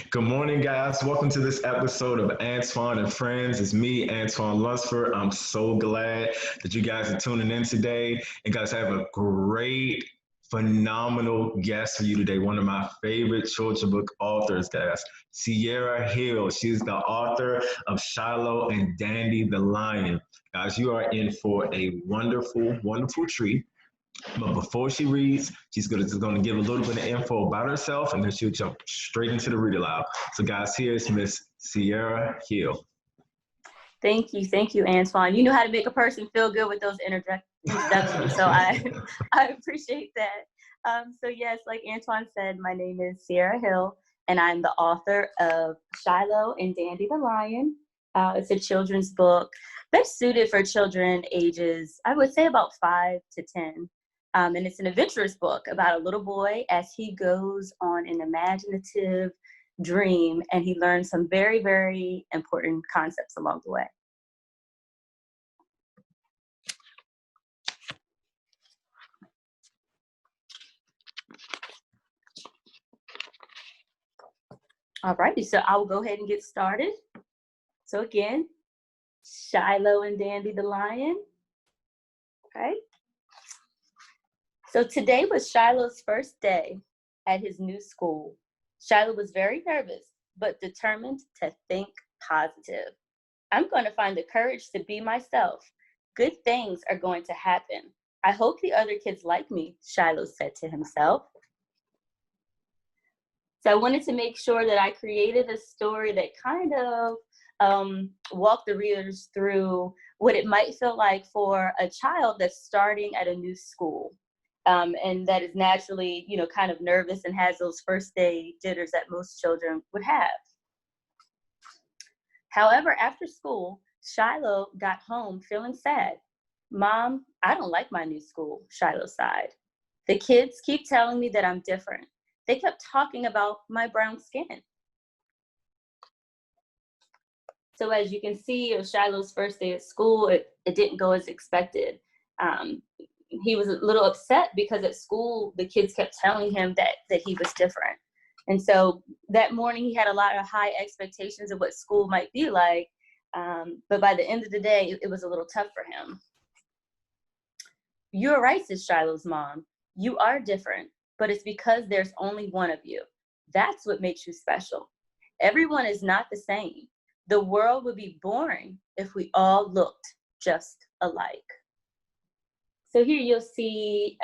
Good morning, guys. Welcome to this episode of Antoine and Friends. It's me, Antoine Lunsford. I'm so glad that you guys are tuning in today. And guys, I have a great, phenomenal guest for you today. One of my favorite children's book authors, guys, Ciara Hill. She's the author of Shiloh and Dandy the Lion. Guys, you are in for a wonderful, wonderful treat. But before she reads, just gonna give a little bit of info about herself, and then she'll jump straight into the read aloud. So, guys, here's Miss Ciara Hill. Thank you, Antoine. You know how to make a person feel good with those introductions, so I I appreciate that. So yes, like Antoine said, my name is Ciara Hill, and I'm the author of Shiloh and Dandy the Lion. It's a children's book that's suited for children ages, I would say, about 5 to 10. And it's an adventurous book about a little boy as he goes on an imaginative dream, and he learns some very, very important concepts along the way. All righty, so I will go ahead and get started. So again, Shiloh and Dandy the Lion. Okay. So today was Shiloh's first day at his new school. Shiloh was very nervous, but determined to think positive. I'm going to find the courage to be myself. Good things are going to happen. I hope the other kids like me, Shiloh said to himself. So I wanted to make sure that I created a story that kind of walked the readers through what it might feel like for a child that's starting at a new school. And that is naturally, kind of nervous and has those first day jitters that most children would have. However, after school, Shiloh got home feeling sad. Mom, I don't like my new school, Shiloh sighed. The kids keep telling me that I'm different. They kept talking about my brown skin. So as you can see, it was Shiloh's first day at school. It didn't go as expected. He was a little upset because at school, the kids kept telling him that he was different. And so that morning, he had a lot of high expectations of what school might be like. But by the end of the day, it was a little tough for him. You're right, says Shiloh's mom. You are different, but it's because there's only one of you. That's what makes you special. Everyone is not the same. The world would be boring if we all looked just alike. So here you'll see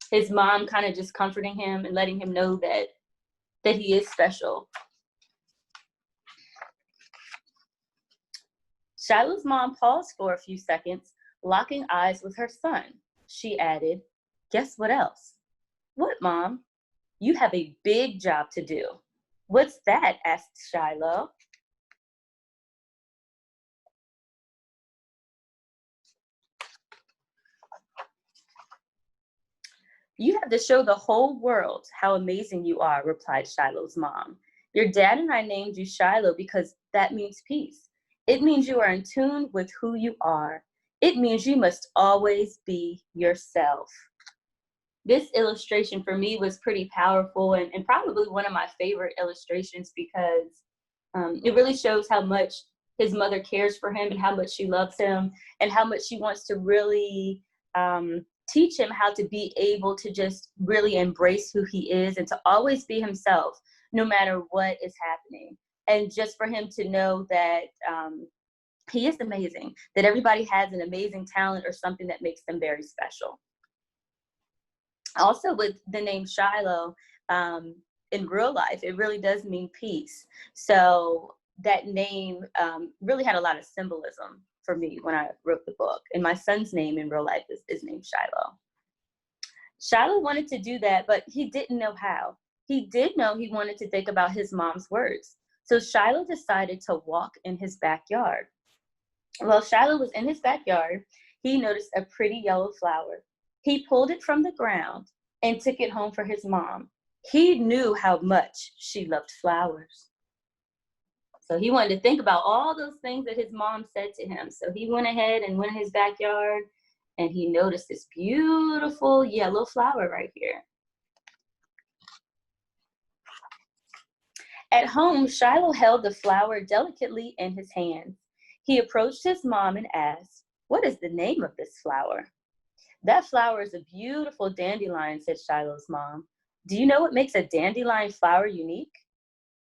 his mom kind of just comforting him and letting him know that he is special. Shiloh's mom paused for a few seconds, locking eyes with her son. She added, guess what else? What, Mom? You have a big job to do. What's that? Asked Shiloh. You have to show the whole world how amazing you are, replied Shiloh's mom. Your dad and I named you Shiloh because that means peace. It means you are in tune with who you are. It means you must always be yourself. This illustration for me was pretty powerful and probably one of my favorite illustrations because it really shows how much his mother cares for him and how much she loves him and how much she wants to really teach him how to be able to just really embrace who he is and to always be himself no matter what is happening. And just for him to know that he is amazing, that everybody has an amazing talent or something that makes them very special. Also with the name Shiloh, in real life, it really does mean peace. So that name really had a lot of symbolism for me when I wrote the book. And my son's name in real life is named Shiloh. Shiloh wanted to do that, but he didn't know how. He did know he wanted to think about his mom's words. So Shiloh decided to walk in his backyard. While Shiloh was in his backyard, he noticed a pretty yellow flower. He pulled it from the ground and took it home for his mom. He knew how much she loved flowers. So he wanted to think about all those things that his mom said to him. So he went ahead and went in his backyard and he noticed this beautiful yellow flower right here. At home, Shiloh held the flower delicately in his hands. He approached his mom and asked, "What is the name of this flower?" "That flower is a beautiful dandelion," said Shiloh's mom. "Do you know what makes a dandelion flower unique?"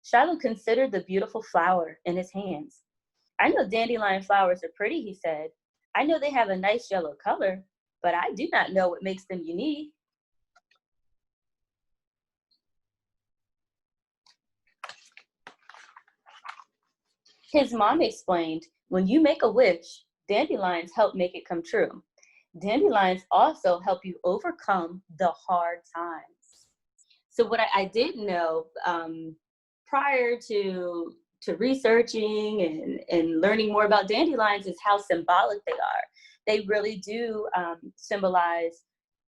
Shiloh considered the beautiful flower in his hands. "I know dandelion flowers are pretty," he said. "I know they have a nice yellow color, but I do not know what makes them unique." His mom explained, "When you make a wish, dandelions help make it come true. Dandelions also help you overcome the hard times." So what I didn't know prior to researching and learning more about dandelions is how symbolic they are. They really do symbolize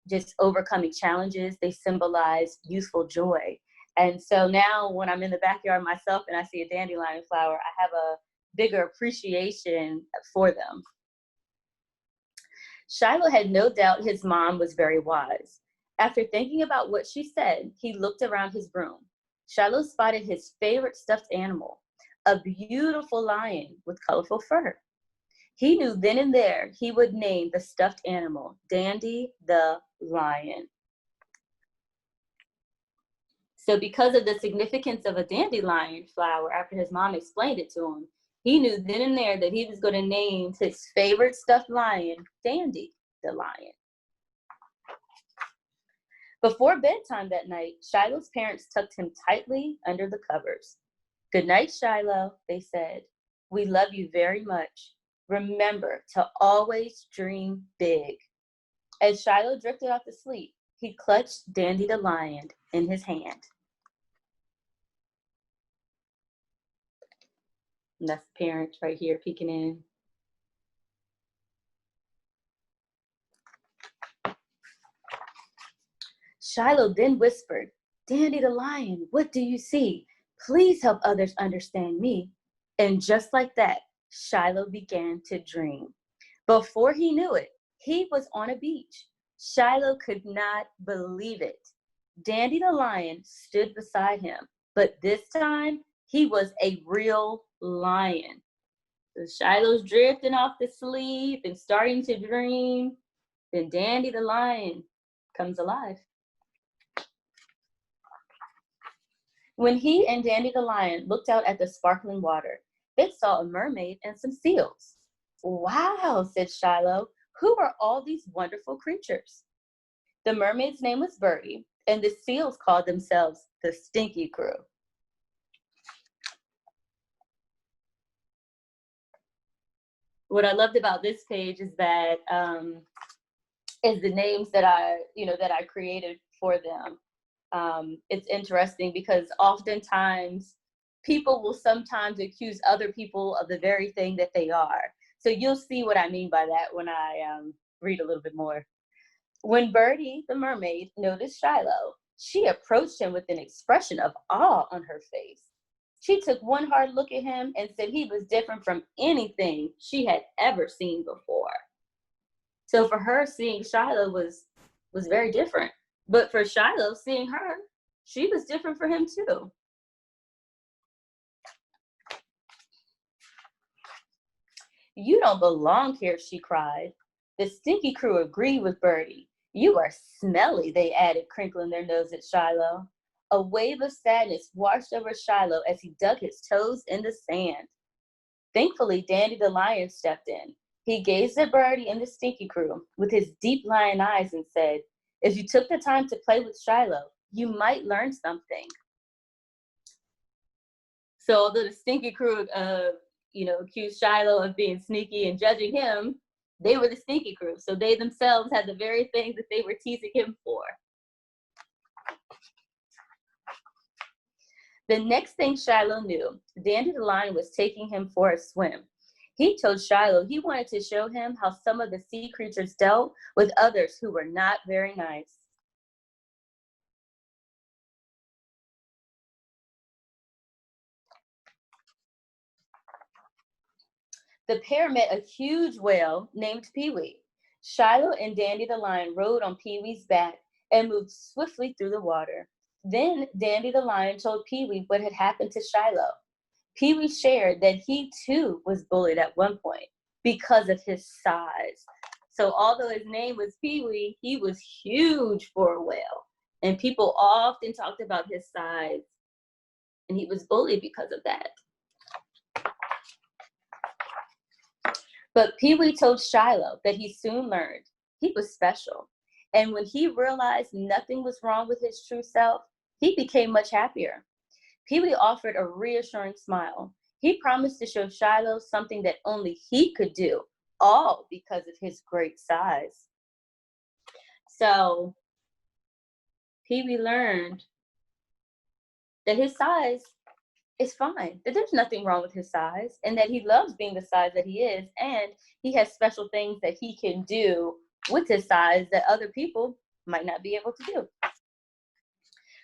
just overcoming challenges. They symbolize youthful joy. And so now when I'm in the backyard myself and I see a dandelion flower, I have a bigger appreciation for them. Shiloh had no doubt his mom was very wise. After thinking about what she said, he looked around his room. Shiloh spotted his favorite stuffed animal, a beautiful lion with colorful fur. He knew then and there he would name the stuffed animal Dandy the Lion. So because of the significance of a dandelion flower, after his mom explained it to him, he knew then and there that he was going to name his favorite stuffed lion Dandy the Lion. Before bedtime that night, Shiloh's parents tucked him tightly under the covers. "Good night, Shiloh," they said. "We love you very much. Remember to always dream big." As Shiloh drifted off to sleep, he clutched Dandy the Lion in his hand. And that's the parents right here peeking in. Shiloh then whispered, "Dandy the Lion, what do you see? Please help others understand me." And just like that, Shiloh began to dream. Before he knew it, he was on a beach. Shiloh could not believe it. Dandy the Lion stood beside him, but this time he was a real lion. So Shiloh's drifting off to sleep and starting to dream. Then Dandy the Lion comes alive. When he and Dandy the Lion looked out at the sparkling water, they saw a mermaid and some seals. "Wow," said Shiloh, "who are all these wonderful creatures?" The mermaid's name was Birdie, and the seals called themselves the Stinky Crew. What I loved about this page is that is the names that I created for them. It's interesting because oftentimes people will sometimes accuse other people of the very thing that they are. So you'll see what I mean by that when I read a little bit more. When Birdie, the mermaid, noticed Shiloh, she approached him with an expression of awe on her face. She took one hard look at him and said he was different from anything she had ever seen before. So for her, seeing Shiloh was very different. But for Shiloh, seeing her, she was different for him too. "You don't belong here," she cried. The Stinky Crew agreed with Birdie. "You are smelly," they added, crinkling their nose at Shiloh. A wave of sadness washed over Shiloh as he dug his toes in the sand. Thankfully, Dandy the Lion stepped in. He gazed at Birdie and the Stinky Crew with his deep lion eyes and said, "If you took the time to play with Shiloh, you might learn something." So although the Stinky Crew, accused Shiloh of being sneaky and judging him, they were the Stinky Crew. So they themselves had the very thing that they were teasing him for. The next thing Shiloh knew, Dandy the Lion was taking him for a swim. He told Shiloh he wanted to show him how some of the sea creatures dealt with others who were not very nice. The pair met a huge whale named Pee-wee. Shiloh and Dandy the Lion rode on Pee-wee's back and moved swiftly through the water. Then Dandy the lion told Pee-wee what had happened to Shiloh. Pee-wee shared that he too was bullied at one point because of his size. So although his name was Pee-wee, he was huge for a whale. And people often talked about his size, and he was bullied because of that. But Pee-wee told Shiloh that he soon learned he was special. And when he realized nothing was wrong with his true self, he became much happier. Pee-wee offered a reassuring smile. He promised to show Shiloh something that only he could do, all because of his great size. So Pee-wee learned that his size is fine, that there's nothing wrong with his size, and that he loves being the size that he is, and he has special things that he can do with his size that other people might not be able to do.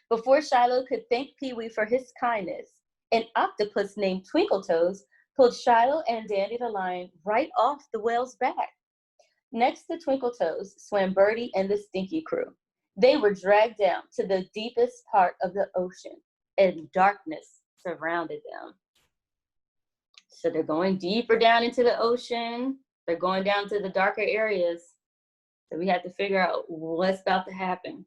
Before Shiloh could thank Pee-wee for his kindness, an octopus named Twinkletoes pulled Shiloh and Dandy the lion right off the whale's back. Next to Twinkletoes swam Birdie and the Stinky crew. They were dragged down to the deepest part of the ocean, and darkness surrounded them. So they're going deeper down into the ocean. They're going down to the darker areas. So we have to figure out what's about to happen.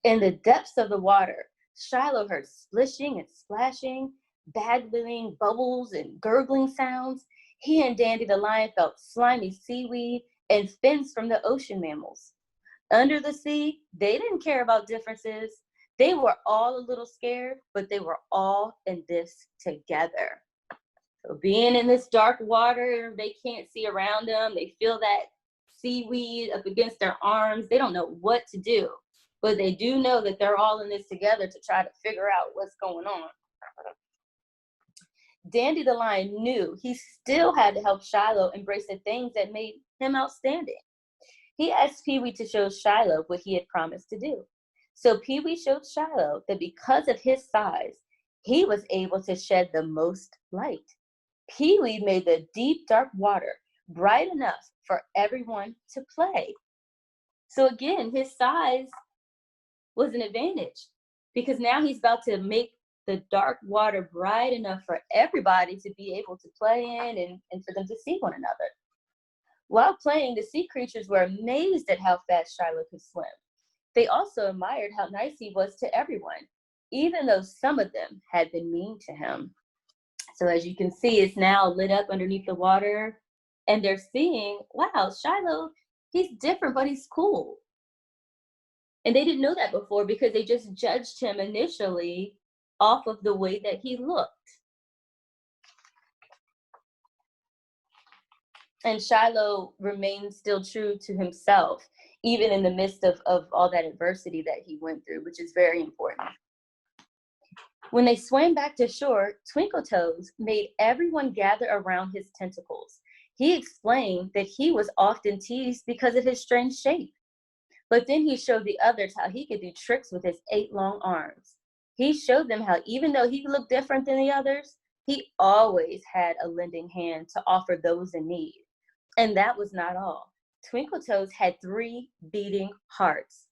In the depths of the water, Shiloh heard splishing and splashing, babbling bubbles and gurgling sounds. He and Dandy the lion felt slimy seaweed and fins from the ocean mammals. Under the sea, they didn't care about differences. They were all a little scared, but they were all in this together. So being in this dark water, they can't see around them. They feel that seaweed up against their arms. They don't know what to do, but they do know that they're all in this together to try to figure out what's going on. Dandy the lion knew he still had to help Shiloh embrace the things that made him outstanding. He asked Pee-wee to show Shiloh what he had promised to do. So Pee-wee showed Shiloh that because of his size, he was able to shed the most light. Pee-wee made the deep, dark water bright enough for everyone to play. So again, his size was an advantage because now he's about to make the dark water bright enough for everybody to be able to play in and for them to see one another. While playing, the sea creatures were amazed at how fast Shiloh could swim. They also admired how nice he was to everyone, even though some of them had been mean to him. So as you can see, it's now lit up underneath the water, and they're seeing, wow, Shiloh, he's different, but he's cool. And they didn't know that before because they just judged him initially off of the way that he looked. And Shiloh remained still true to himself, even in the midst of all that adversity that he went through, which is very important. When they swam back to shore, Twinkletoes made everyone gather around his tentacles. He explained that he was often teased because of his strange shape. But then he showed the others how he could do tricks with his 8 long arms. He showed them how even though he looked different than the others, he always had a lending hand to offer those in need. And that was not all. Twinkletoes had 3 beating hearts.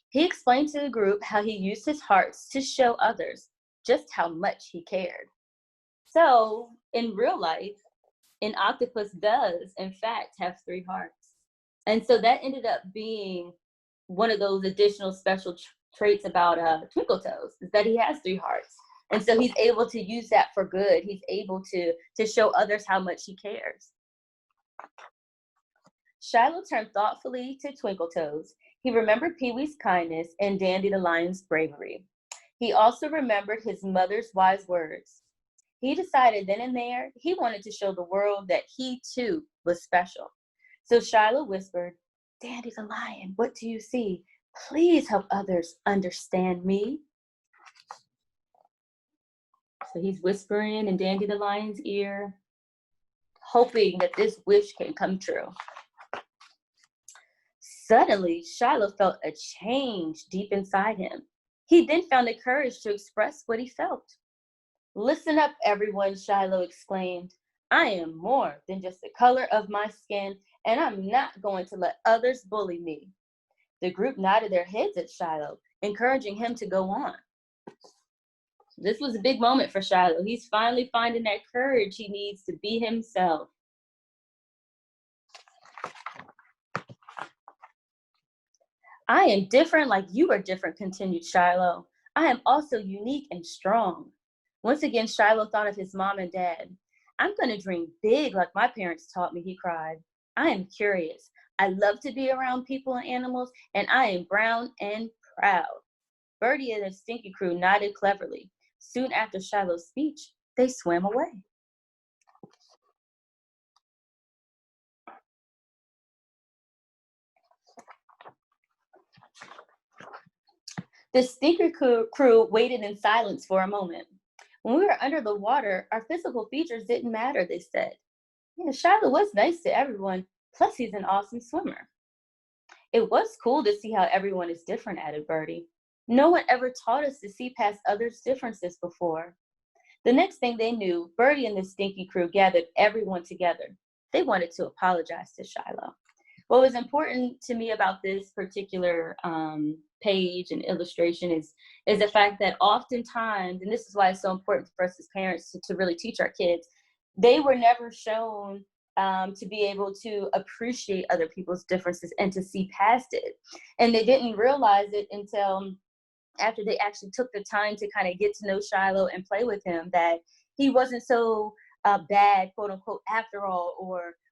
He explained to the group how he used his hearts to show others just how much he cared. So in real life, an octopus does, in fact, have 3 hearts. And so that ended up being one of those additional special traits about Twinkletoes, is that he has 3 hearts. And so he's able to use that for good. He's able to show others how much he cares. Shiloh turned thoughtfully to Twinkletoes. He remembered Pee-wee's kindness and Dandy the lion's bravery. He also remembered his mother's wise words. He decided then and there he wanted to show the world that he too was special. So Shiloh whispered, "Dandy the lion, what do you see? Please help others understand me." So he's whispering in Dandy the lion's ear, hoping that this wish can come true. Suddenly, Shiloh felt a change deep inside him. He then found the courage to express what he felt. "Listen up, everyone," Shiloh exclaimed. "I am more than just the color of my skin, and I'm not going to let others bully me. The group nodded their heads at Shiloh, encouraging him to go on. This was a big moment for Shiloh. He's finally finding that courage he needs to be himself. I am different like you are different, continued Shiloh. I am also unique and strong. Once again, Shiloh thought of his mom and dad. I'm going to dream big like my parents taught me, he cried. I am curious. I love to be around people and animals, and I am brown and proud. Birdie and the Stinky Crew nodded cleverly. Soon after Shiloh's speech, they swam away. The Stinker crew waited in silence for a moment. When we were under the water, our physical features didn't matter, they said. Yeah, Shiloh was nice to everyone, plus he's an awesome swimmer. It was cool to see how everyone is different, added Birdie. No one ever taught us to see past others' differences before. The next thing they knew, Birdie and the Stinky Crew gathered everyone together. They wanted to apologize to Shiloh. What was important to me about this particular page and illustration is the fact that oftentimes, and this is why it's so important for us as parents to really teach our kids, they were never shown to be able to appreciate other people's differences and to see past it. And they didn't realize it until after they actually took the time to kind of get to know Shiloh and play with him, that he wasn't so bad, quote unquote, after all,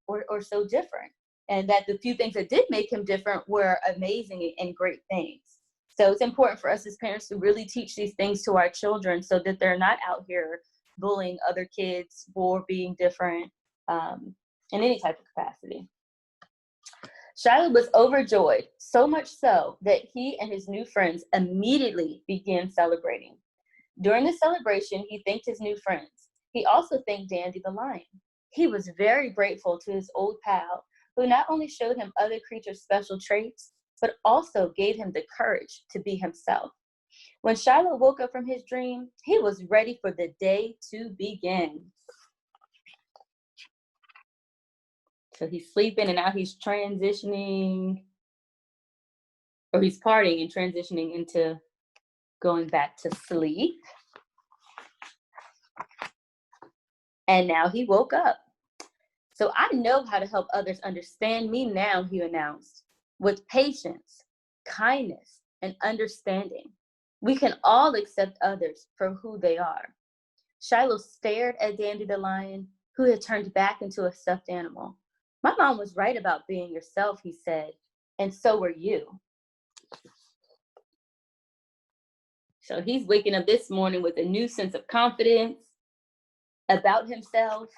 or so different. And that the few things that did make him different were amazing and great things. So it's important for us as parents to really teach these things to our children so that they're not out here bullying other kids for being different in any type of capacity. Shiloh was overjoyed, so much so that he and his new friends immediately began celebrating. During the celebration, he thanked his new friends. He also thanked Dandy the lion. He was very grateful to his old pal, who not only showed him other creatures' special traits, but also gave him the courage to be himself. When Shiloh woke up from his dream, he was ready for the day to begin. So he's sleeping and now he's transitioning, or he's partying and transitioning into going back to sleep. And now he woke up. So I know how to help others understand me now, he announced. With patience, kindness, and understanding, we can all accept others for who they are. Shiloh stared at Dandy the lion, who had turned back into a stuffed animal. My mom was right about being yourself, he said, and so were you. So he's waking up this morning with a new sense of confidence about himself.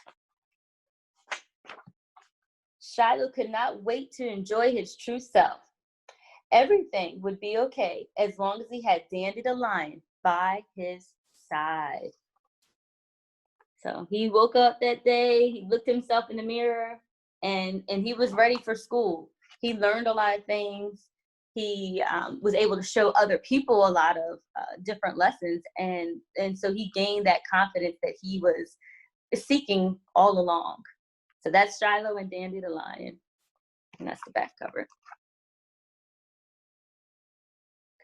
Shiloh could not wait to enjoy his true self. Everything would be okay as long as he had Dandy the lion by his side. So he woke up that day, he looked himself in the mirror, and he was ready for school. He learned a lot of things. He was able to show other people a lot of different lessons, and so he gained that confidence that he was seeking all along. So that's Shiloh and Dandy the lion, and that's the back cover.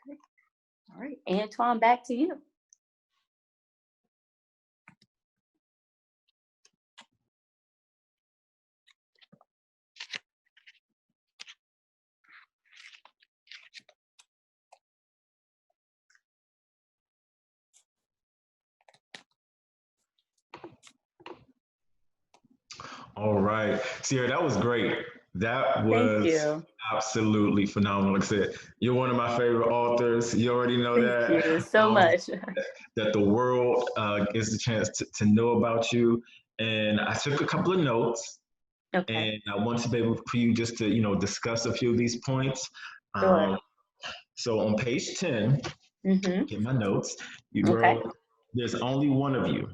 Okay. All right, Antoine, back to you. All right. Ciara, that was great. That was absolutely phenomenal. Like I said, you're one of my favorite authors. You already know that. Thank you so much. That the world gets the chance to know about you. And I took a couple of notes. Okay. And I want to be able for you just to, discuss a few of these points. Sure. So on page 10, get my notes, you wrote, there's only one of you.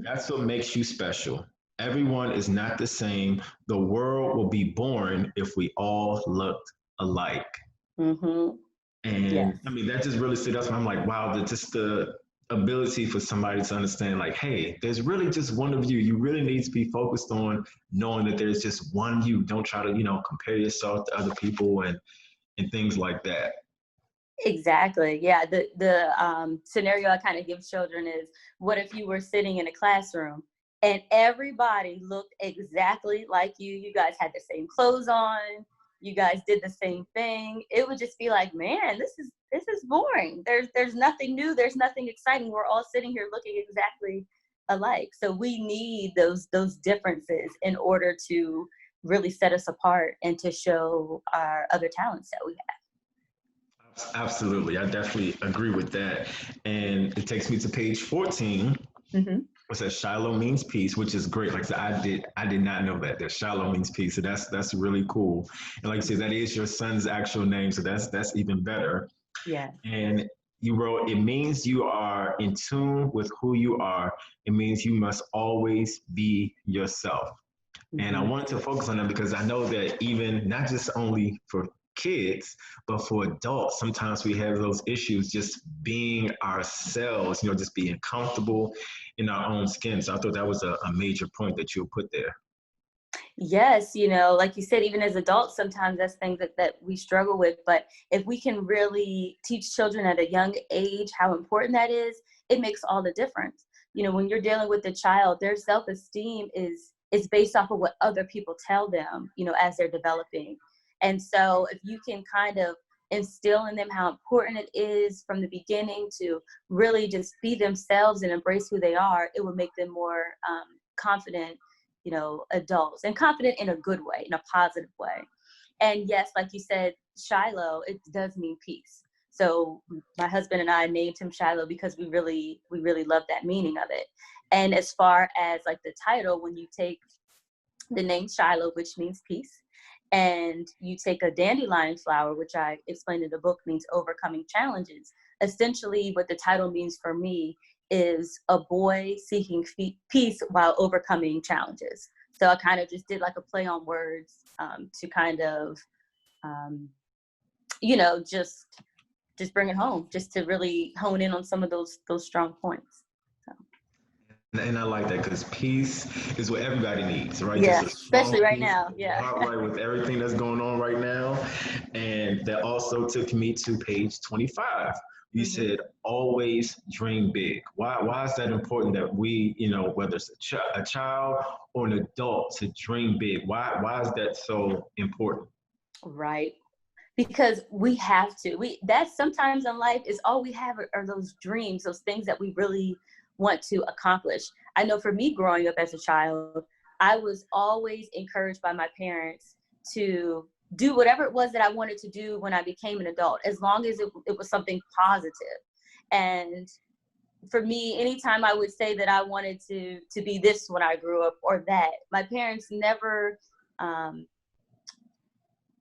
That's what makes you special. Everyone is not the same. The world will be boring if we all looked alike. And I mean, that just really stood out. I'm like, wow, just the ability for somebody to understand, like, hey, there's really just one of you. You really need to be focused on knowing that there's just one you. Don't try to, compare yourself to other people. And and things like that. Exactly. Yeah. The scenario I kind of give children is, what if you were sitting in a classroom and everybody looked exactly like you? You guys had the same clothes on. You guys did the same thing. It would just be like, man, this is boring. There's nothing new. There's nothing exciting. We're all sitting here looking exactly alike. So we need those differences in order to really set us apart and to show our other talents that we Absolutely. I definitely agree with that. And it takes me to page 14. have. Mm-hmm. It says Shiloh means peace, which is great. Like I said, I did not know that Shiloh means peace. So that's really cool. And like you said, that is your son's actual name. So that's even better. Yeah. And you wrote, it means you are in tune with who you are. It means you must always be yourself. And I Mm-hmm. wanted to focus on that because I know that even not just only for kids, but for adults, sometimes we have those issues just being ourselves, just being comfortable in our own skin. So I thought that was a major point that you put there. Yes, like you said, even as adults, sometimes that's things that we struggle with. But if we can really teach children at a young age how important that is, it makes all the difference. When you're dealing with a child, their self-esteem is based off of what other people tell them, as they're developing. And so if you can kind of instill in them how important it is from the beginning to really just be themselves and embrace who they are, it will make them more confident, adults, and confident in a good way, in a positive way. And yes, like you said, Shiloh, it does mean peace. So my husband and I named him Shiloh because we really love that meaning of it. And as far as like the title, when you take the name Shiloh, which means peace, and you take a dandelion flower, which I explained in the book means overcoming challenges. Essentially, what the title means for me is a boy seeking peace while overcoming challenges. So I kind of just did like a play on words to kind of, just bring it home, just to really hone in on some of those strong points. So. And I like that because peace is what everybody needs, right? Yeah, Just a especially strong right peace, now. Yeah. right, with everything that's going on right now. And that also took me to page 25. You Mm-hmm. said always dream big. Why is that important that we, whether it's a child or an adult, to dream big? Why is that so important? Right. Because we have to. That sometimes in life is all we have are those dreams, those things that we really want to accomplish. I know for me, growing up as a child, I was always encouraged by my parents to do whatever it was that I wanted to do when I became an adult, as long as it was something positive. And for me, anytime I would say that I wanted to be this when I grew up or that, my parents never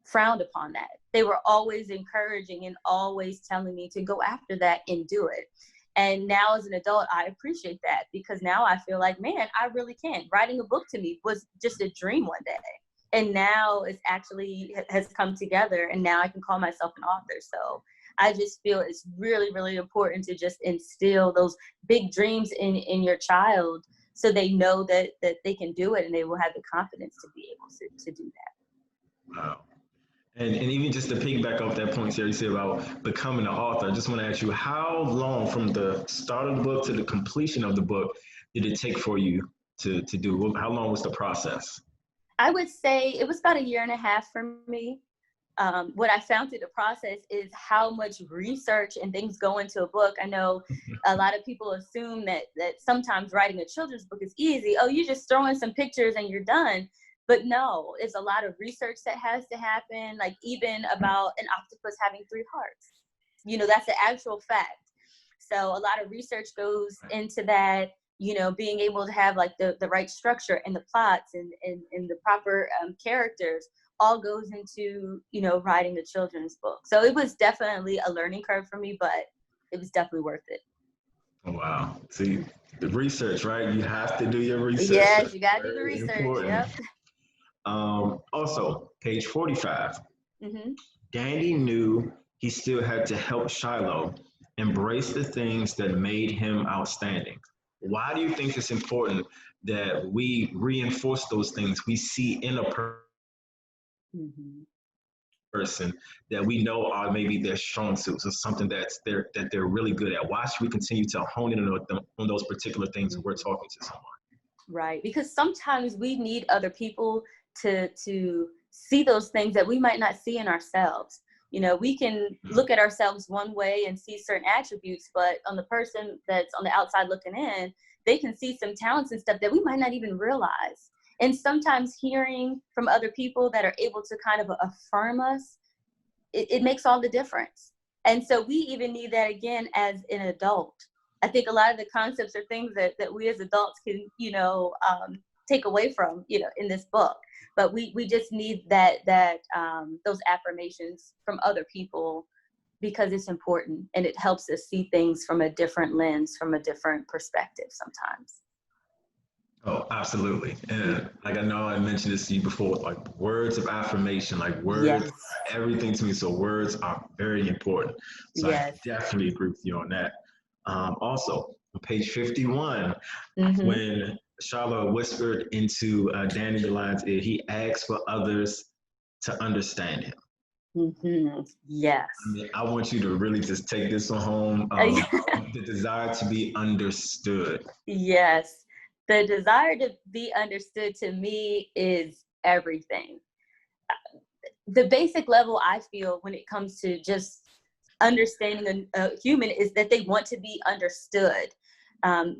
frowned upon that. They were always encouraging and always telling me to go after that and do it. And now as an adult, I appreciate that, because now I feel like, man, I really can. Writing a book to me was just a dream one day. And now it's actually has come together, and now I can call myself an author. So I just feel it's really, really important to just instill those big dreams in your child, so they know that they can do it, and they will have the confidence to be able to do that. Wow. And even just to piggyback off that point, Ciara, you said about becoming an author, I just want to ask you, how long from the start of the book to the completion of the book did it take for you to do? How long was the process? I would say it was about 1.5 years for me. What I found through the process is how much research and things go into a book. I know a lot of people assume that sometimes writing a children's book is easy. Oh, you just throw in some pictures and you're done. But no, it's a lot of research that has to happen, like even about an octopus having 3 hearts. That's an actual fact. So a lot of research goes into that, being able to have like the right structure and the plots and the proper characters all goes into, writing a children's book. So it was definitely a learning curve for me, but it was definitely worth it. Oh, wow. See, the research, right? You have to do your research. Yes, That's you got to do the very research. important. Yep. Also, page 45. Mm-hmm. Dandy knew he still had to help Shiloh embrace the things that made him outstanding. Why do you think it's important that we reinforce those things we see in a person Mm-hmm. person that we know are maybe their strong suits or something that they're really good at? Why should we continue to hone in on those particular things when we're talking to someone? Right, because sometimes we need other people to see those things that we might not see in ourselves. You know, we can look at ourselves one way and see certain attributes, but on the person that's on the outside looking in, they can see some talents and stuff that we might not even realize. And sometimes hearing from other people that are able to kind of affirm us, it makes all the difference. And so we even need that again as an adult. I think a lot of the concepts are things that we as adults can, take away from, in this book. But we just need that those affirmations from other people, because it's important and it helps us see things from a different lens, from a different perspective sometimes. Oh, absolutely. And like I know I mentioned this to you before, like words of affirmation, like words, Yes. everything to me. So words are very important. So Yes. I definitely agree with you on that. Also, on page 51, Mm-hmm. when Charlotte whispered into Danny the Lion's ear, he asked for others to understand him. Mm-hmm. Yes. I mean, I want you to really just take this one home. The desire to be understood. Yes. The desire to be understood to me is everything. The basic level I feel when it comes to just understanding a human is that they want to be understood.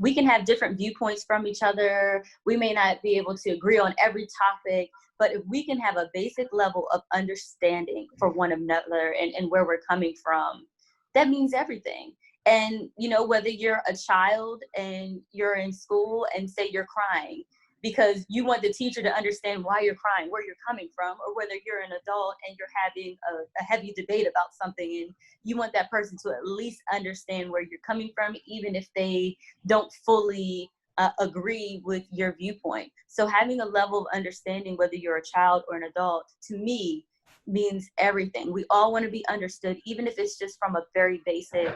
We can have different viewpoints from each other. We may not be able to agree on every topic, but if we can have a basic level of understanding for one another and where we're coming from, that means everything. And, whether you're a child and you're in school and say you're crying because you want the teacher to understand why you're crying, where you're coming from, or whether you're an adult and you're having a heavy debate about something and you want that person to at least understand where you're coming from, even if they don't fully agree with your viewpoint. So having a level of understanding, whether you're a child or an adult, to me means everything. We all want to be understood, even if it's just from a very basic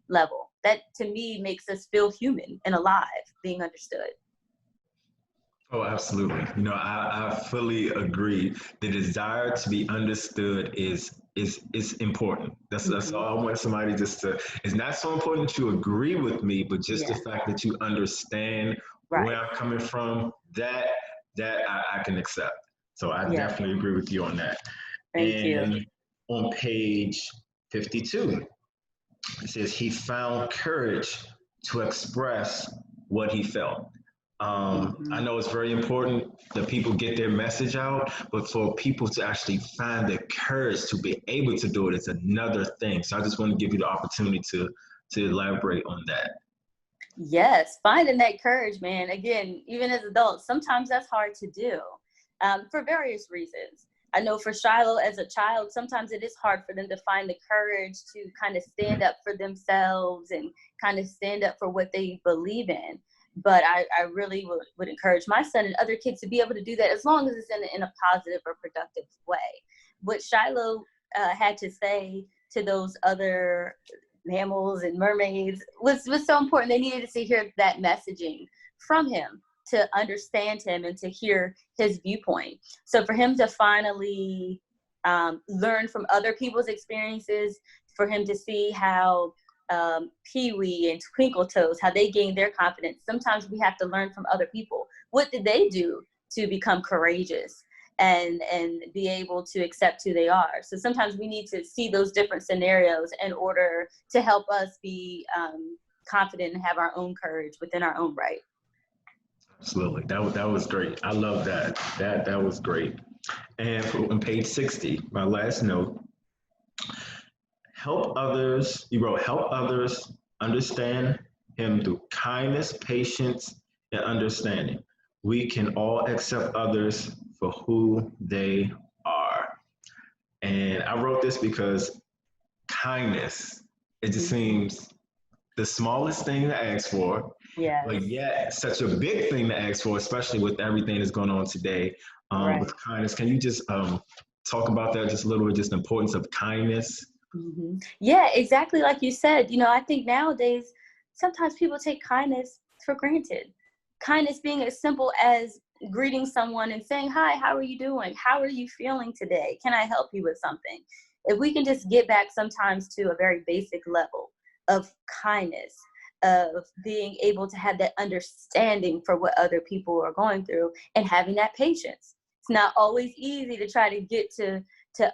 level. That to me makes us feel human and alive, being understood. Oh, absolutely. I fully agree. The desire to be understood is important. That's all I want somebody just to. It's not so important that you agree with me, but just the fact that you understand where I'm coming from. That I can accept. So I definitely agree with you on that. Thank you. On page 52, it says he found courage to express what he felt. I know it's very important that people get their message out, but for people to actually find the courage to be able to do it is another thing. So I just want to give you the opportunity to elaborate on that. Yes, finding that courage, man. Again, even as adults, sometimes that's hard to do for various reasons. I know for Shiloh as a child, sometimes it is hard for them to find the courage to kind of stand up for themselves and kind of stand up for what they believe in. But I really would encourage my son and other kids to be able to do that as long as it's in a positive or productive way. What Shiloh had to say to those other mammals and mermaids was so important. They needed to hear that messaging from him to understand him and to hear his viewpoint. So for him to finally learn from other people's experiences, for him to see how Pee-wee and Twinkle Toes, how they gain their confidence. Sometimes we have to learn from other people. What did they do to become courageous and be able to accept who they are? So sometimes we need to see those different scenarios in order to help us be confident and have our own courage within our own right. Absolutely. That was great. I love that. That was great. And on page 60, my last note, help others understand him through kindness, patience, and understanding. We can all accept others for who they are. And I wrote this because kindness, it just seems the smallest thing to ask for, but yet such a big thing to ask for, especially with everything that's going on today with kindness. Can you just talk about that just a little bit, just the importance of kindness? Yeah, exactly like you said. I think nowadays, sometimes people take kindness for granted. Kindness being as simple as greeting someone and saying, hi, how are you doing? How are you feeling today? Can I help you with something? If we can just get back sometimes to a very basic level of kindness, of being able to have that understanding for what other people are going through and having that patience. It's not always easy to try to get to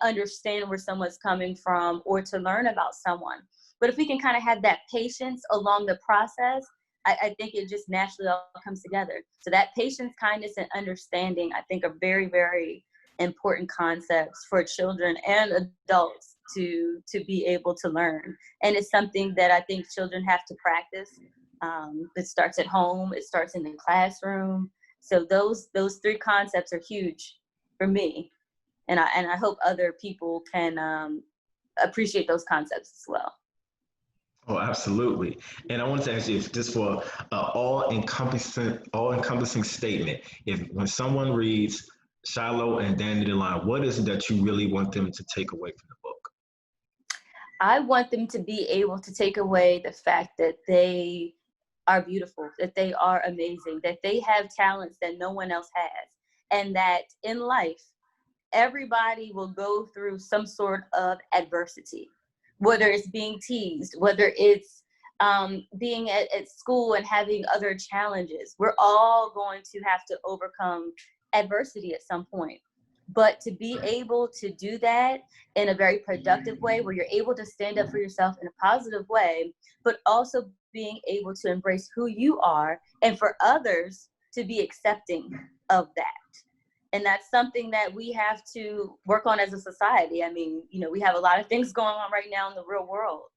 understand where someone's coming from or to learn about someone. But if we can kind of have that patience along the process, I think it just naturally all comes together. So that patience, kindness, and understanding, I think, are very, very important concepts for children and adults to be able to learn. And it's something that I think children have to practice. It starts at home. It starts in the classroom. So those three concepts are huge for me. And I hope other people can appreciate those concepts as well. Oh, absolutely. And I wanted to ask you if just for an all-encompassing statement, if when someone reads Shiloh and Dandelion, what is it that you really want them to take away from the book? I want them to be able to take away the fact that they are beautiful, that they are amazing, that they have talents that no one else has, and that in life, everybody will go through some sort of adversity, whether it's being teased, whether it's being at school and having other challenges. We're all going to have to overcome adversity at some point. But to be able to do that in a very productive way, where you're able to stand up for yourself in a positive way, but also being able to embrace who you are and for others to be accepting of that. And that's something that we have to work on as a society. I mean, we have a lot of things going on right now in the real world,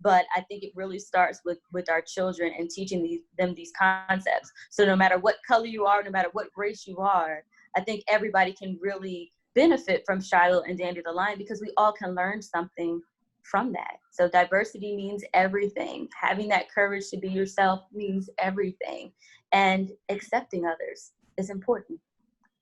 but I think it really starts with our children and teaching them these concepts. So no matter what color you are, no matter what race you are, I think everybody can really benefit from Shiloh and Dandelion because we all can learn something from that. So diversity means everything. Having that courage to be yourself means everything. And accepting others is important.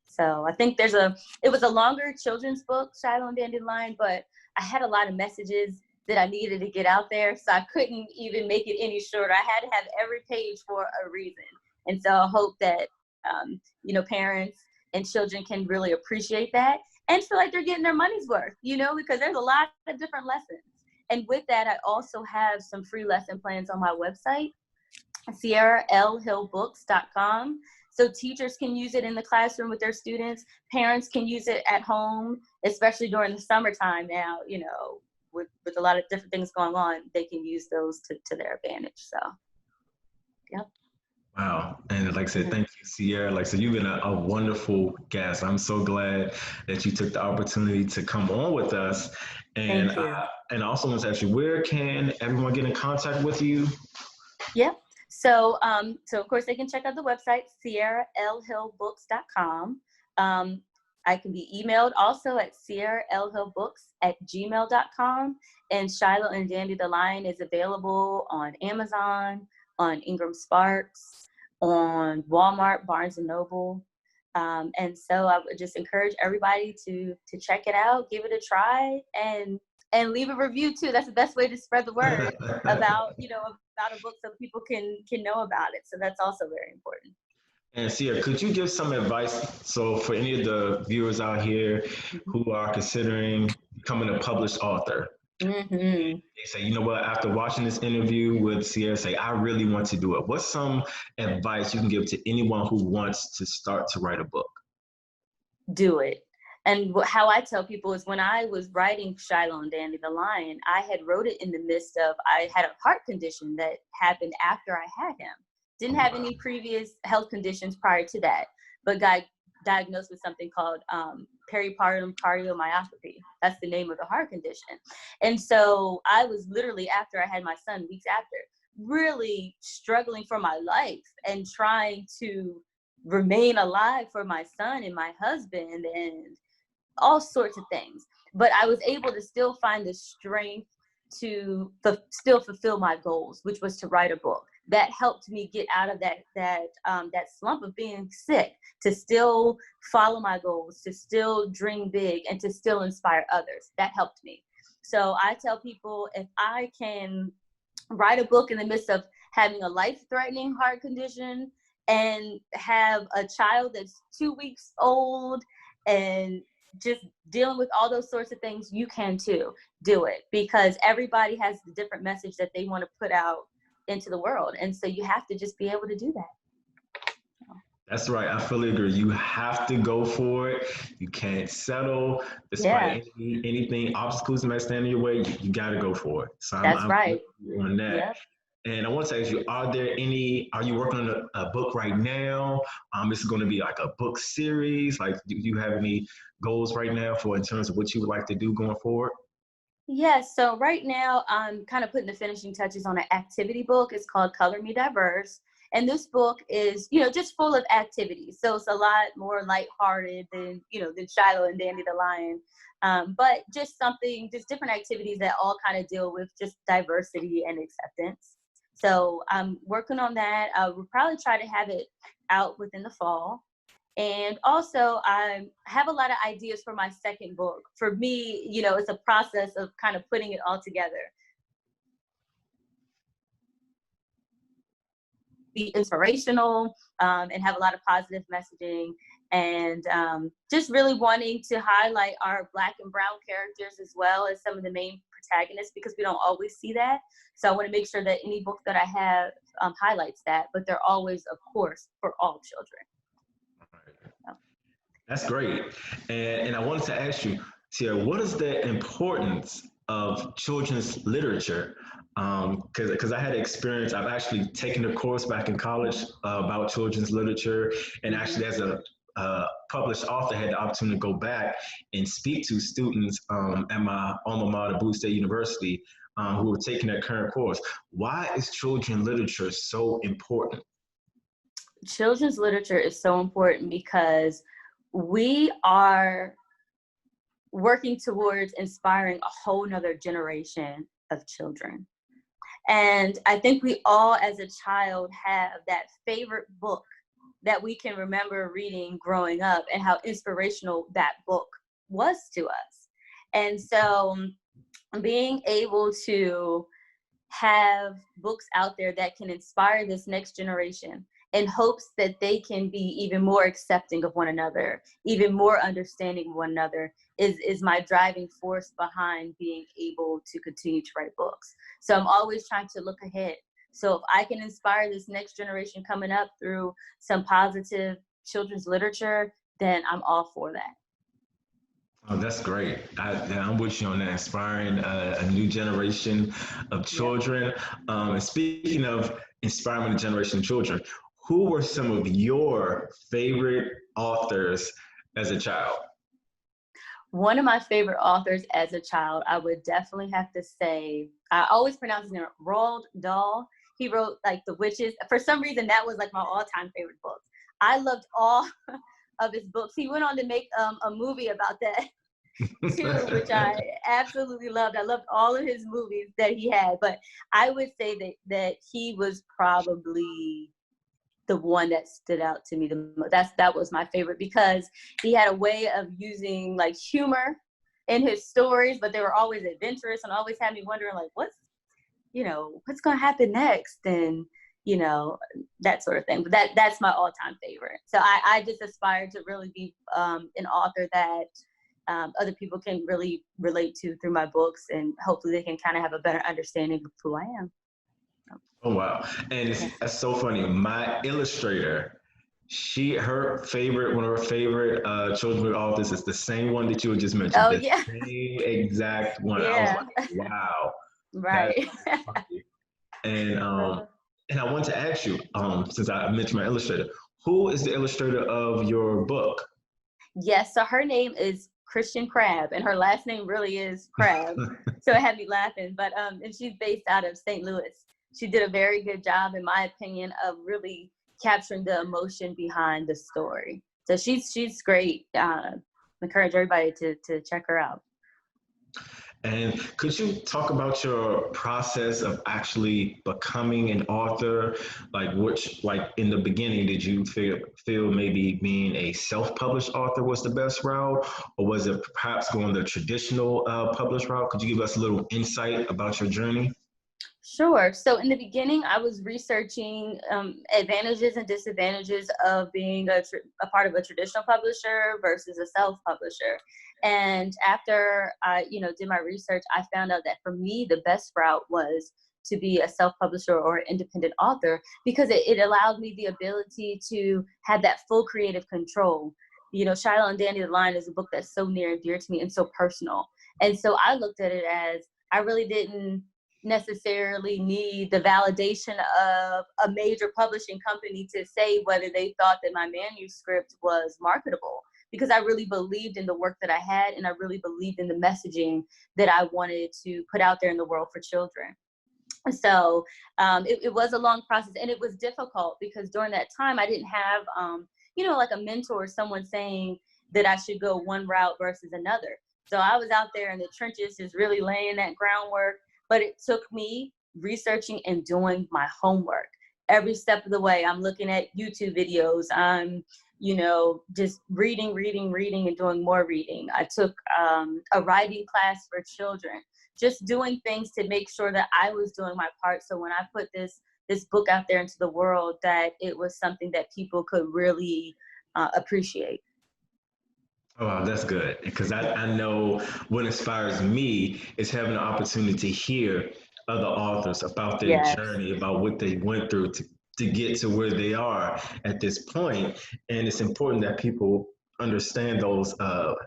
So I think it was a longer children's book, Shiloh and Dandelion, but I had a lot of messages that I needed to get out there. So I couldn't even make it any shorter. I had to have every page for a reason. And so I hope that, parents and children can really appreciate that and feel like they're getting their money's worth, because there's a lot of different lessons. And with that, I also have some free lesson plans on my website, ciaralhillbooks.com. So teachers can use it in the classroom with their students. Parents can use it at home, especially during the summertime now, with a lot of different things going on, they can use those to their advantage. So, yep. Wow. And like I said, thank you, Ciara. Like I said, you've been a wonderful guest. I'm so glad that you took the opportunity to come on with us. And Thank you. And I also want to ask you, where can everyone get in contact with you? Yep. So of course they can check out the website, ciaralhillbooks.com. I can be emailed also at ciaralhillbooks@gmail.com. And Shiloh and Dandelion is available on Amazon, on Ingram Sparks, on Walmart, Barnes and Noble. And so I would just encourage everybody to check it out, give it a try, and leave a review too. That's the best way to spread the word about a book so people can know about it. So that's also very important. And Ciara, could you give some advice so for any of the viewers out here who are considering becoming a published author? Mm-hmm. They say, you know what, after watching this interview with Ciara, say, I really want to do it. What's some advice you can give to anyone who wants to start to write a book? Do it. And how I tell people is when I was writing Shiloh and Dandelion, I had wrote it in the midst of, I had a heart condition that happened after I had him. Didn't have any previous health conditions prior to that, but got diagnosed with something called peripartum cardiomyopathy. That's the name of the heart condition. And so I was literally, after I had my son, weeks after, really struggling for my life and trying to remain alive for my son and my husband and all sorts of things. But I was able to still find the strength to still fulfill my goals, which was to write a book. That helped me get out of that slump of being sick, to still follow my goals, to still dream big, and to still inspire others. That helped me. So I tell people, if I can write a book in the midst of having a life-threatening heart condition and have a child that's 2 weeks old and just dealing with all those sorts of things, you can too do it, because everybody has the different message that they want to put out into the world. And so you have to just be able to do that. That's right. I fully agree. You have to go for it. You can't settle despite anything, obstacles that might stand in your way. You got to go for it. So I'm right. on that. Yep. And I want to ask you, are you working on a book right now? Is it going to be like a book series? Like, do you have any goals right now in terms of what you would like to do going forward? Yes. So right now I'm kind of putting the finishing touches on an activity book. It's called Color Me Diverse. And this book is, just full of activities. So it's a lot more lighthearted than Shiloh and Dandy the Lion. But just different activities that all kind of deal with just diversity and acceptance. So I'm working on that. We'll probably try to have it out within the fall. And also, I have a lot of ideas for my second book. For me, it's a process of kind of putting it all together. Be inspirational and have a lot of positive messaging, and just really wanting to highlight our Black and Brown characters as well as some of the main protagonists, because we don't always see that. So I want to make sure that any book that I have highlights that, but they're always, of course, for all children. That's great. And I wanted to ask you, Ciara, what is the importance of children's literature? Because I had experience, I've actually taken a course back in college about children's literature, and actually as a published author, had the opportunity to go back and speak to students at my alma mater, Bowie State University, who were taking that current course. Why is children's literature so important? Children's literature is so important because we are working towards inspiring a whole nother generation of children. And I think we all, as a child, have that favorite book that we can remember reading growing up and how inspirational that book was to us. And so being able to have books out there that can inspire this next generation in hopes that they can be even more accepting of one another, even more understanding of one another, is my driving force behind being able to continue to write books. So I'm always trying to look ahead. So if I can inspire this next generation coming up through some positive children's literature, then I'm all for that. Oh, that's great. I'm with you on that, inspiring a new generation of children. And speaking of inspiring a generation of children, who were some of your favorite authors as a child? One of my favorite authors as a child, I would definitely have to say, I always pronounce his name, Roald Dahl. He wrote like The Witches. For some reason, that was like my all-time favorite book. I loved all of his books. He went on to make a movie about that too, which I absolutely loved. I loved all of his movies that he had, but I would say that he was probably the one that stood out to me the most. That was my favorite, because he had a way of using like humor in his stories, but they were always adventurous and always had me wondering like, what's going to happen next, and that sort of thing. But that's my all-time favorite. So I just aspire to really be an author that other people can really relate to through my books, and hopefully they can kind of have a better understanding of who I am. Oh, wow. And that's so funny. My illustrator, one of her favorite children's book authors is the same one that you had just mentioned. Oh, the yeah. Same exact one. Yeah. I was like, wow. Right. And I want to ask you, since I mentioned my illustrator, who is the illustrator of your book? Yes, so her name is Christian Crab, and her last name really is Crab. So it had me laughing. But and she's based out of St. Louis. She did a very good job, in my opinion, of really capturing the emotion behind the story. So she's great. Encourage everybody to check her out. And could you talk about your process of actually becoming an author? Like in the beginning, did you feel maybe being a self-published author was the best route, or was it perhaps going the traditional published route? Could you give us a little insight about your journey? Sure. So in the beginning, I was researching advantages and disadvantages of being a part of a traditional publisher versus a self-publisher. And after I, did my research, I found out that for me, the best route was to be a self-publisher or independent author, because it allowed me the ability to have that full creative control. Shiloh and Danny the Lion is a book that's so near and dear to me and so personal. And so I looked at it as I really didn't necessarily need the validation of a major publishing company to say whether they thought that my manuscript was marketable, because I really believed in the work that I had, and I really believed in the messaging that I wanted to put out there in the world for children. So it was a long process, and it was difficult because during that time I didn't have, like a mentor or someone saying that I should go one route versus another. So I was out there in the trenches, just really laying that groundwork. But it took me researching and doing my homework every step of the way. I'm looking at YouTube videos. I'm, just reading, and doing more reading. I took a writing class for children, just doing things to make sure that I was doing my part. So when I put this book out there into the world, that it was something that people could really appreciate. Oh, wow, that's good. Because I know what inspires me is having the opportunity to hear other authors about their Yes. journey, about what they went through to get to where they are at this point. And it's important that people understand those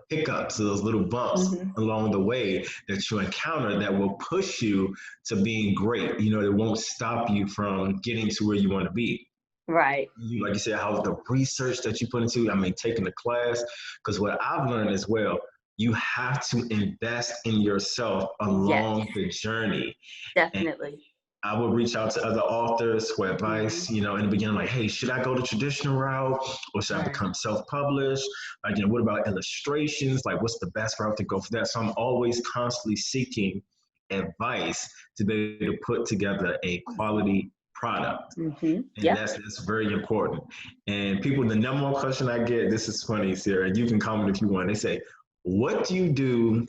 hiccups, those little bumps along the way that you encounter that will push you to being great. It won't stop you from getting to where you want to be. Right. Like you said, how the research that you put into, taking the class, because what I've learned as well, you have to invest in yourself along the journey. Definitely. And I would reach out to other authors for advice, in the beginning, like, hey, should I go the traditional route or should I become self-published? Like, what about illustrations? Like, what's the best route to go for that? So I'm always constantly seeking advice to be able to put together a quality product. And that's very important. And people, the number one question I get, this is funny, Ciara, you can comment if you want. They say, what do you do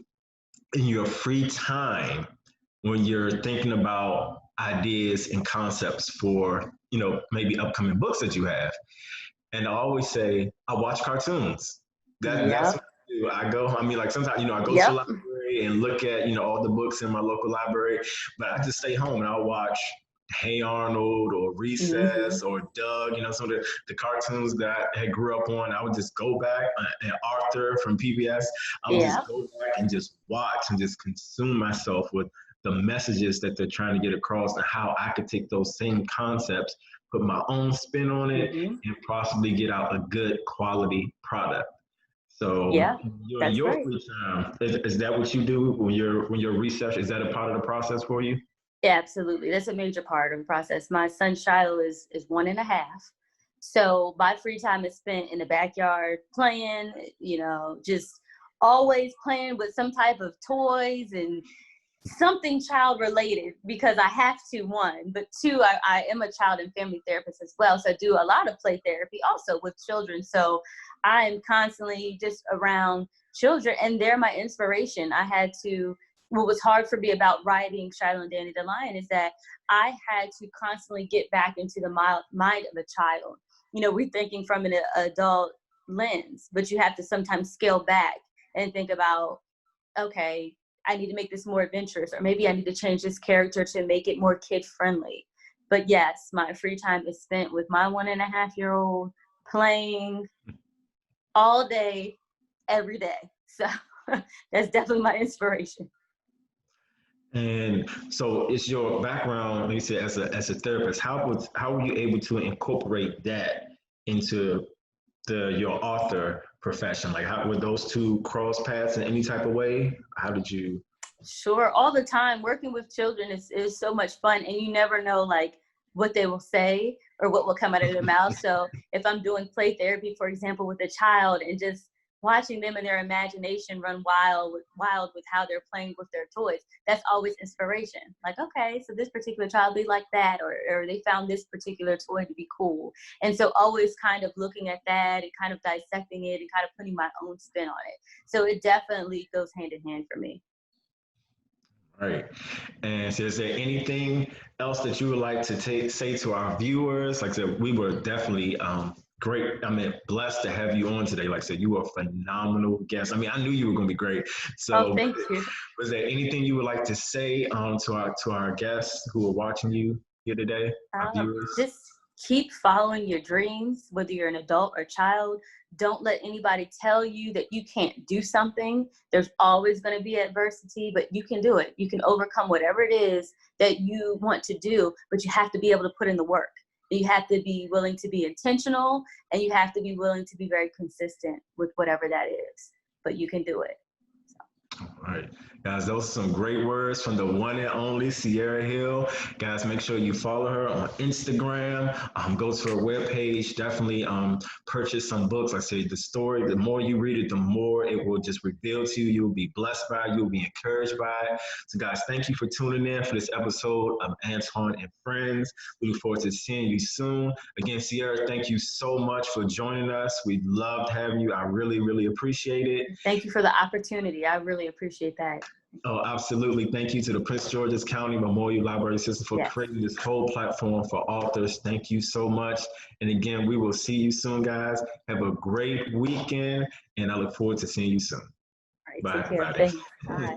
in your free time when you're thinking about ideas and concepts for, maybe upcoming books that you have? And I always say, I watch cartoons. That's what I do. I go, like sometimes, I go to the library and look at, all the books in my local library, but I just stay home and I'll watch Hey Arnold or Recess or Doug, some of the cartoons that I had grew up on. I would just go back, and Arthur from PBS, I would just go back and just watch and just consume myself with the messages that they're trying to get across and how I could take those same concepts, put my own spin on it, and possibly get out a good quality product. So your free time, is that what you do when you're research? Is that a part of the process for you? Yeah, absolutely. That's a major part of the process. My son Shiloh is 1.5. So my free time is spent in the backyard playing, just always playing with some type of toys and something child related, because I have to, one, but two, I am a child and family therapist as well. So I do a lot of play therapy also with children. So I am constantly just around children, and they're my inspiration. What was hard for me about writing Shiloh and Danny the Lion is that I had to constantly get back into the mind of a child. We're thinking from an adult lens, but you have to sometimes scale back and think about, okay, I need to make this more adventurous, or maybe I need to change this character to make it more kid friendly. But yes, my free time is spent with my 1.5-year-old playing all day, every day. So that's definitely my inspiration. And so it's your background, like you said, as a therapist. How were you able to incorporate that into your author profession? Like, how were those two cross paths in any type of way? How did you? Sure, all the time. Working with children is so much fun, and you never know like what they will say or what will come out of their mouth. So if I'm doing play therapy, for example, with a child, and just watching them and their imagination run wild with how they're playing with their toys, that's always inspiration. Like, okay, so this particular child, they like that, or they found this particular toy to be cool. And so always kind of looking at that and kind of dissecting it and kind of putting my own spin on it. So it definitely goes hand in hand for me. Right. And so is there anything else that you would like to say to our viewers? Like I said, we were definitely great. I mean, blessed to have you on today. Like I said, you were a phenomenal guest. I mean, I knew you were going to be great. Oh, So, thank you. was there anything you would like to say to our guests who are watching you here today, our viewers? Just keep following your dreams, whether you're an adult or child. Don't let anybody tell you that you can't do something. There's always going to be adversity, but you can do it. You can overcome whatever it is that you want to do, but you have to be able to put in the work. You have to be willing to be intentional, and you have to be willing to be very consistent with whatever that is, but you can do it. All right, guys, those are some great words from the one and only Ciara Hill. Guys, make sure you follow her on Instagram. Go to her webpage. Definitely purchase some books. Like I said, the story, the more you read it, the more it will just reveal to you. You'll be blessed by it. You'll be encouraged by it. So, guys, thank you for tuning in for this episode of Antoine and Friends. We look forward to seeing you soon. Again, Ciara, thank you so much for joining us. We loved having you. I really, really appreciate it. Thank you for the opportunity. I really appreciate that. Oh, absolutely. Thank you to the Prince George's County Memorial Library System for Yes. creating this whole platform for authors. Thank you so much. And again, we will see you soon, guys. Have a great weekend, and I look forward to seeing you soon. All right, Bye, take care. everybody. Thanks. Bye.